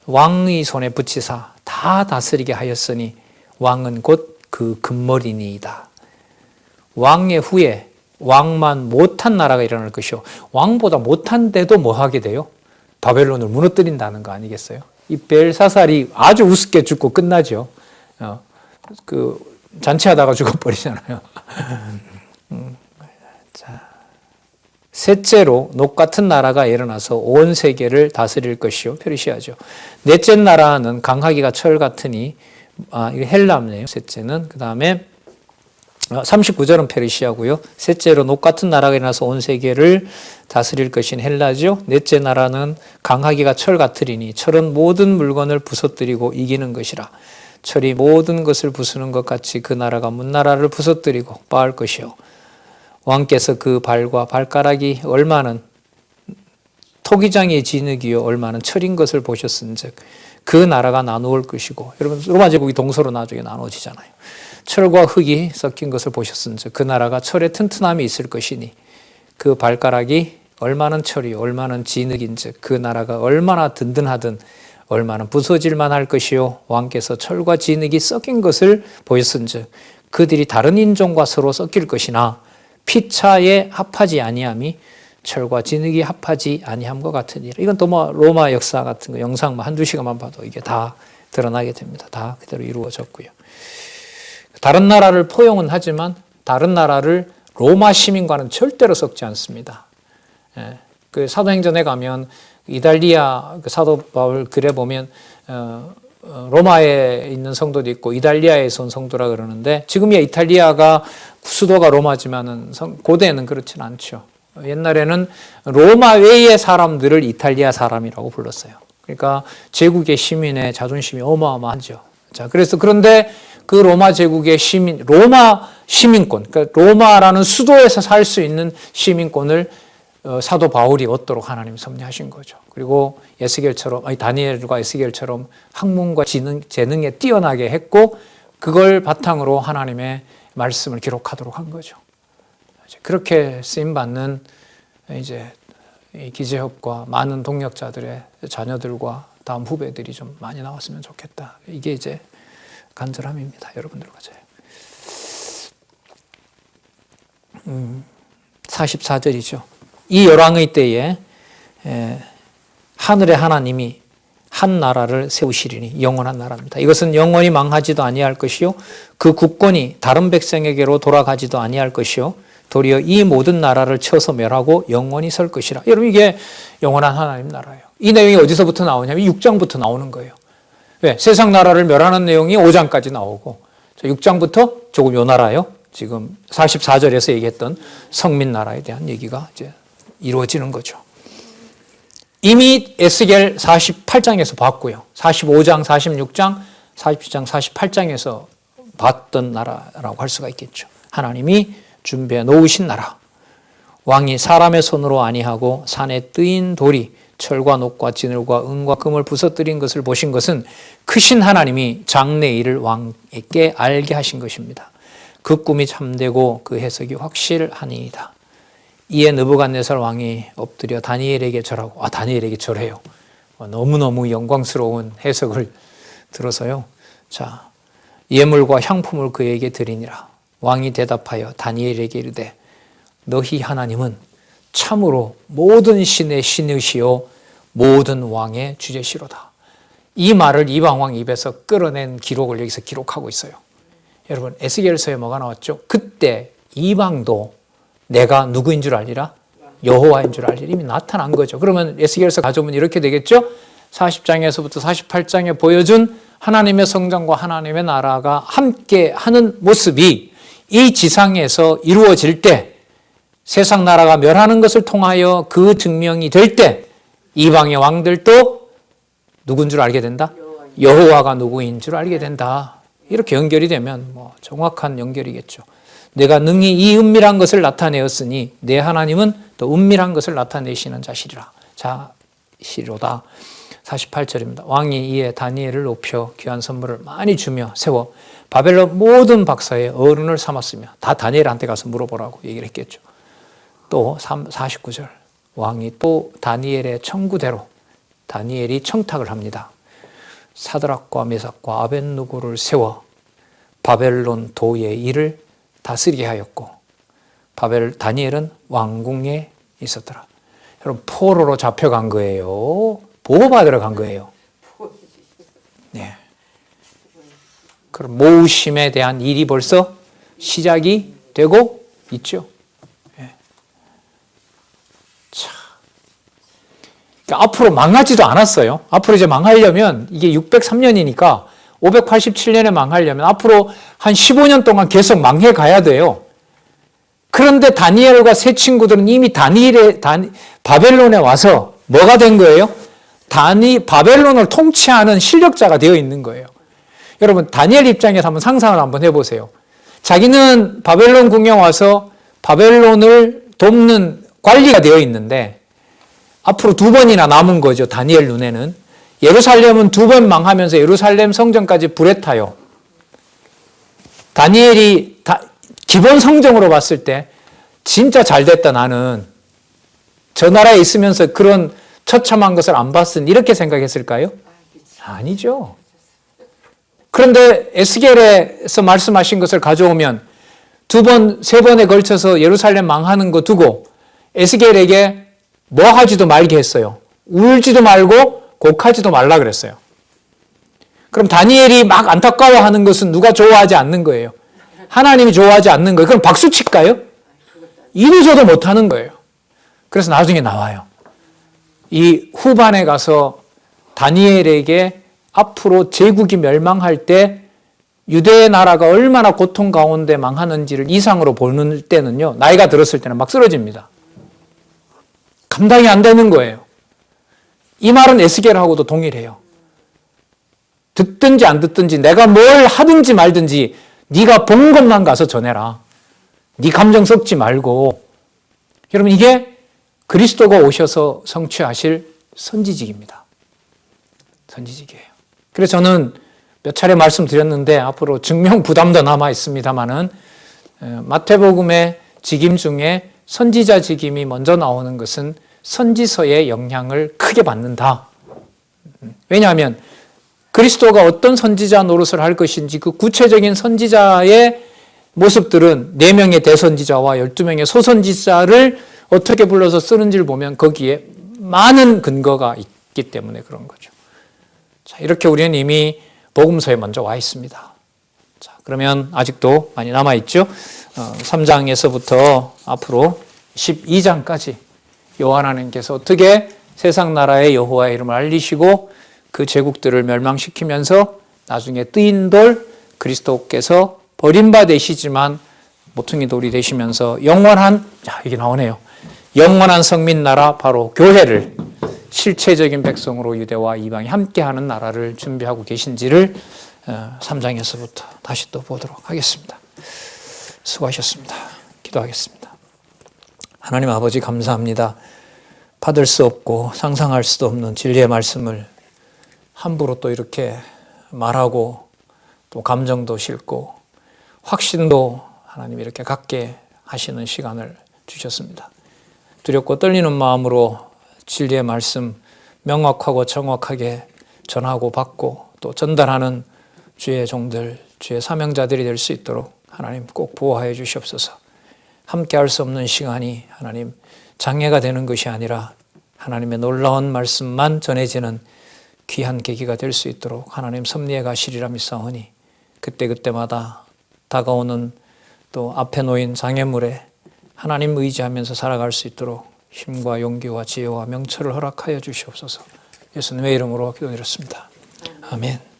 왕의 손에 붙이사 다 다스리게 하였으니 왕은 곧 그 금머리니이다. 왕의 후에 왕만 못한 나라가 일어날 것이요. 왕보다 못한데도 뭐 하게 돼요? 바벨론을 무너뜨린다는 거 아니겠어요? 이 벨사살이 아주 우습게 죽고 끝나죠. 잔치하다가 죽어버리잖아요. 자, 셋째로 녹 같은 나라가 일어나서 온 세계를 다스릴 것이요. 페르시아죠. 넷째 나라는 강하기가 철 같으니, 이거 헬람이에요. 셋째는. 그 다음에 39절은 페르시아고요. 셋째로 녹 같은 나라가 일어나서 온 세계를 다스릴 것인 헬라죠. 넷째 나라는 강하기가 철 같으리니 철은 모든 물건을 부서뜨리고 이기는 것이라. 철이 모든 것을 부수는 것 같이 그 나라가 문나라를 부서뜨리고 빠을 것이요. 왕께서 그 발과 발가락이 얼마는 토기장의 진흙이요 얼마는 철인 것을 보셨은즉 그 나라가 나누올 것이고, 여러분 로마 제국이 동서로 나중에 나눠지잖아요. 철과 흙이 섞인 것을 보셨은즉 그 나라가 철에 튼튼함이 있을 것이니 그 발가락이 얼마는 철이 얼마는 진흙인즉 그 나라가 얼마나 든든하든 얼마나 부서질만 할 것이요. 왕께서 철과 진흙이 섞인 것을 보였은즉 그들이 다른 인종과 서로 섞일 것이나 피차에 합하지 아니함이 철과 진흙이 합하지 아니함과 같으니라. 이건 또 뭐 로마 역사 같은 거 영상 뭐 한두 시간만 봐도 이게 다 드러나게 됩니다. 다 그대로 이루어졌고요. 다른 나라를 포용은 하지만 다른 나라를 로마 시민과는 절대로 섞지 않습니다. 그 사도행전에 가면 이달리아 사도 바울 글에 보면 로마에 있는 성도도 있고 이달리아에서 온 성도라 그러는데, 지금이야 이탈리아가 수도가 로마지만은 고대에는 그렇지는 않죠. 옛날에는 로마 외의 사람들을 이탈리아 사람이라고 불렀어요. 그러니까 제국의 시민의 자존심이 어마어마하죠. 자, 그런데 그 로마 제국의 로마 시민권, 그러니까 로마라는 수도에서 살 수 있는 시민권을 사도 바울이 얻도록 하나님이 섭리하신 거죠. 그리고 다니엘과 에스겔처럼 학문과 재능에 뛰어나게 했고, 그걸 바탕으로 하나님의 말씀을 기록하도록 한 거죠. 그렇게 쓰임받는 이제 기재협과 많은 동력자들의 자녀들과 다음 후배들이 좀 많이 나왔으면 좋겠다. 이게 이제 간절함입니다. 여러분들과 저의. 44절이죠. 이 열왕의 때에 하늘의 하나님이 한 나라를 세우시리니 영원한 나라입니다. 이것은 영원히 망하지도 아니할 것이요 그 국권이 다른 백성에게로 돌아가지도 아니할 것이요 도리어 이 모든 나라를 쳐서 멸하고 영원히 설 것이라. 여러분 이게 영원한 하나님 나라예요. 이 내용이 어디서부터 나오냐면 6장부터 나오는 거예요. 왜? 세상 나라를 멸하는 내용이 5장까지 나오고 6장부터 조금 요 나라요. 지금 44절에서 얘기했던 성민 나라에 대한 얘기가 이제 이루어지는 거죠. 이미 에스겔 48장에서 봤고요. 45장, 46장, 47장, 48장에서 봤던 나라라고 할 수가 있겠죠. 하나님이 준비해 놓으신 나라. 왕이 사람의 손으로 아니하고 산에 뜨인 돌이 철과 녹과 진흙과 은과 금을 부서뜨린 것을 보신 것은 크신 하나님이 장래 일을 왕에게 알게 하신 것입니다. 그 꿈이 참되고 그 해석이 확실하니이다. 이에 느부갓네살 왕이 엎드려 다니엘에게 절하고, 다니엘에게 절해요. 너무너무 영광스러운 해석을 들어서요. 자, 예물과 향품을 그에게 드리니라. 왕이 대답하여 다니엘에게 이르되 너희 하나님은 참으로 모든 신의 신이시요 모든 왕의 주제시로다. 이 말을 이방왕 입에서 끌어낸 기록을 여기서 기록하고 있어요. 여러분 에스겔서에 뭐가 나왔죠? 그때 이방도 내가 누구인 줄 알리라? 여호와인 줄 알리라. 이미 나타난 거죠. 그러면 에스겔서 가져오면 이렇게 되겠죠? 40장에서부터 48장에 보여준 하나님의 성장과 하나님의 나라가 함께 하는 모습이 이 지상에서 이루어질 때, 세상 나라가 멸하는 것을 통하여 그 증명이 될 때 이방의 왕들도 누군 줄 알게 된다? 여호와가 누구인 줄 알게 된다. 이렇게 연결이 되면 뭐 정확한 연결이겠죠. 내가 능히 이 은밀한 것을 나타내었으니 내 하나님은 또 은밀한 것을 나타내시는 자시로다. 48절입니다. 왕이 이에 다니엘을 높여 귀한 선물을 많이 주며 세워 바벨론 모든 박사의 어른을 삼았으며, 다 다니엘한테 가서 물어보라고 얘기를 했겠죠. 또 49절, 왕이 또 다니엘의 청구대로 다니엘이 청탁을 합니다. 사드락과 메삭과 아벳느고를 세워 바벨론 도의 일을 다스리게 하였고, 다니엘은 왕궁에 있었더라. 여러분, 포로로 잡혀간 거예요. 보호받으러 간 거예요. 네. 그럼 모우심에 대한 일이 벌써 시작이 되고 있죠. 네. 자, 그러니까 앞으로 망하지도 않았어요. 앞으로 이제 망하려면 이게 603년이니까 587년에 망하려면 앞으로 한 15년 동안 계속 망해 가야 돼요. 그런데 다니엘과 세 친구들은 이미 바벨론에 와서 뭐가 된 거예요? 바벨론을 통치하는 실력자가 되어 있는 거예요. 여러분, 다니엘 입장에서 한번 상상을 한번 해보세요. 자기는 바벨론 궁에 와서 바벨론을 돕는 관리가 되어 있는데 앞으로 2번이나 남은 거죠. 다니엘 눈에는. 예루살렘은 2번 망하면서 예루살렘 성전까지 불에 타요. 다니엘이 기본 성정으로 봤을 때 진짜 잘됐다, 나는 저 나라에 있으면서 그런 처참한 것을 안 봤으니, 이렇게 생각했을까요? 아니죠. 그런데 에스겔에서 말씀하신 것을 가져오면 2번, 3번에 걸쳐서 예루살렘 망하는 거 두고 에스겔에게 뭐 하지도 말게 했어요. 울지도 말고 곡하지도 말라 그랬어요. 그럼 다니엘이 막 안타까워하는 것은 누가 좋아하지 않는 거예요. 하나님이 좋아하지 않는 거예요. 그럼 박수 칠까요? 이루저도 못하는 거예요. 그래서 나중에 나와요. 이 후반에 가서 다니엘에게 앞으로 제국이 멸망할 때 유대의 나라가 얼마나 고통 가운데 망하는지를 이상으로 보는 때는요, 나이가 들었을 때는 막 쓰러집니다. 감당이 안 되는 거예요. 이 말은 에스겔하고도 동일해요. 듣든지 안 듣든지 내가 뭘 하든지 말든지 네가 본 것만 가서 전해라. 네 감정 섞지 말고. 여러분, 이게 그리스도가 오셔서 성취하실 선지직입니다. 선지직이에요. 그래서 저는 몇 차례 말씀드렸는데 앞으로 증명 부담도 남아 있습니다만은 마태복음의 직임 중에 선지자 직임이 먼저 나오는 것은 선지서의 영향을 크게 받는다. 왜냐하면 그리스도가 어떤 선지자 노릇을 할 것인지 그 구체적인 선지자의 모습들은 4명의 대선지자와 12명의 소선지자를 어떻게 불러서 쓰는지를 보면 거기에 많은 근거가 있기 때문에 그런 거죠. 자, 이렇게 우리는 이미 복음서에 먼저 와 있습니다. 자, 그러면 아직도 많이 남아있죠. 3장에서부터 앞으로 12장까지 요한하나님께서 어떻게 세상 나라의 여호와의 이름을 알리시고 그 제국들을 멸망시키면서 나중에 뜨인 돌 그리스도께서 버림받으시지만 모퉁이 돌이 되시면서 영원한, 자, 이게 나오네요. 영원한 성민 나라, 바로 교회를 실체적인 백성으로 유대와 이방이 함께하는 나라를 준비하고 계신지를 3장에서부터 다시 또 보도록 하겠습니다. 수고하셨습니다. 기도하겠습니다. 하나님 아버지, 감사합니다. 받을 수 없고 상상할 수도 없는 진리의 말씀을 함부로 또 이렇게 말하고 또 감정도 싣고 확신도 하나님 이렇게 갖게 하시는 시간을 주셨습니다. 두렵고 떨리는 마음으로 진리의 말씀 명확하고 정확하게 전하고 받고 또 전달하는 주의 종들, 주의 사명자들이 될 수 있도록 하나님 꼭 보호하여 주시옵소서. 함께 할 수 없는 시간이 하나님 장애가 되는 것이 아니라 하나님의 놀라운 말씀만 전해지는 귀한 계기가 될 수 있도록 하나님 섭리해 가시리라 믿사오니 그때그때마다 다가오는 또 앞에 놓인 장애물에 하나님 의지하면서 살아갈 수 있도록 힘과 용기와 지혜와 명철을 허락하여 주시옵소서. 예수님의 이름으로 기도드렸습니다. 아멘.